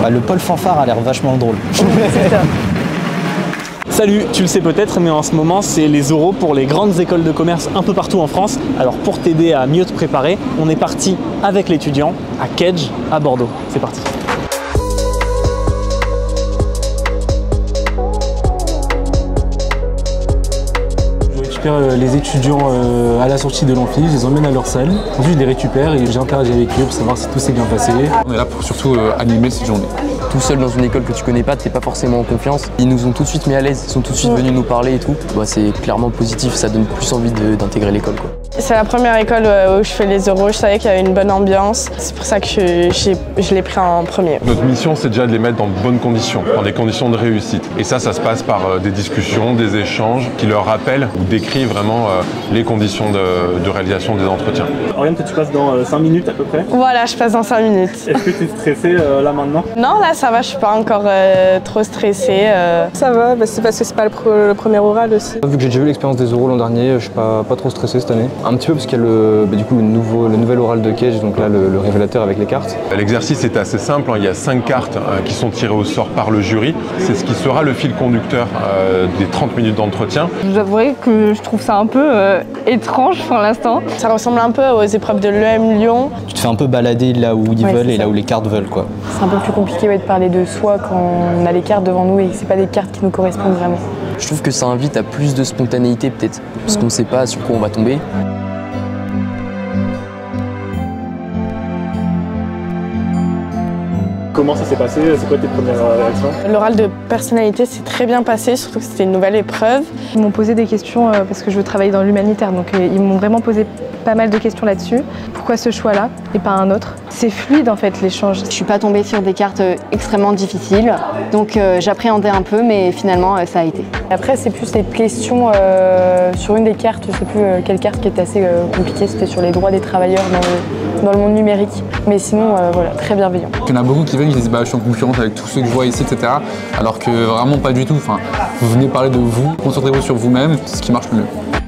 Bah, le pôle fanfare a l'air vachement drôle. C'est ça. Salut, tu le sais peut-être, mais en ce moment, c'est les oraux pour les grandes écoles de commerce un peu partout en France. Alors pour t'aider à mieux te préparer, on est parti avec l'étudiant à Kedge, à Bordeaux. C'est parti. Je récupère les étudiants à la sortie de l'amphi, je les emmène à leur salle. Ensuite, je les récupère et j'interagis avec eux pour savoir si tout s'est bien passé. On est là pour surtout animer cette journée. Tout seul dans une école que tu connais pas, t'es pas forcément en confiance. Ils nous ont tout de suite mis à l'aise, ils sont tout de suite venus nous parler et tout. Bah, c'est clairement positif, ça donne plus envie d'intégrer l'école, quoi. C'est la première école où je fais les oraux, je savais qu'il y avait une bonne ambiance. C'est pour ça que je l'ai pris en premier. Notre mission, c'est déjà de les mettre dans de bonnes conditions, dans des conditions de réussite. Et ça se passe par des discussions, des échanges qui leur rappellent ou décrivent vraiment les conditions de réalisation des entretiens. Oriane, tu passes dans 5 minutes à peu près. Voilà, je passe dans 5 minutes. Est-ce que tu es stressée là maintenant? Non, là ça va, je suis pas encore trop stressée. Ça va, c'est parce que c'est pas le premier oral aussi. Vu que j'ai déjà vu l'expérience des oraux l'an dernier, je suis pas trop stressé cette année. Un petit peu parce qu'il y a le nouvel oral de Kedge, donc là le révélateur avec les cartes. L'exercice est assez simple, il y a 5 cartes qui sont tirées au sort par le jury. C'est ce qui sera le fil conducteur des 30 minutes d'entretien. Je vous avouerai que je trouve ça un peu étrange pour l'instant. Ça ressemble un peu aux épreuves de l'EM Lyon. Tu te fais un peu balader là où ils veulent et là où les cartes veulent, quoi. C'est un peu plus compliqué de parler de soi quand on a les cartes devant nous et que c'est pas des cartes qui nous correspondent vraiment. Je trouve que ça invite à plus de spontanéité peut-être, parce qu'on ne sait pas sur quoi on va tomber. Comment ça s'est passé? C'est quoi tes premières réactions? L'oral de personnalité s'est très bien passé, surtout que c'était une nouvelle épreuve. Ils m'ont posé des questions parce que je veux travailler dans l'humanitaire, donc ils m'ont vraiment posé pas mal de questions là-dessus. Pourquoi ce choix-là et pas un autre? C'est fluide en fait l'échange. Je suis pas tombée sur des cartes extrêmement difficiles, donc j'appréhendais un peu, mais finalement ça a été. Après c'est plus les questions sur une des cartes, je sais plus quelle carte qui était assez compliquée, c'était sur les droits des travailleurs dans le monde numérique. Mais sinon voilà, très bienveillant. Il y en a beaucoup qui viennent, qui disent bah, je suis en concurrence avec tous ceux que je vois ici, etc. Alors que vraiment pas du tout. Enfin, vous venez parler de vous, concentrez-vous sur vous-même, c'est ce qui marche le mieux.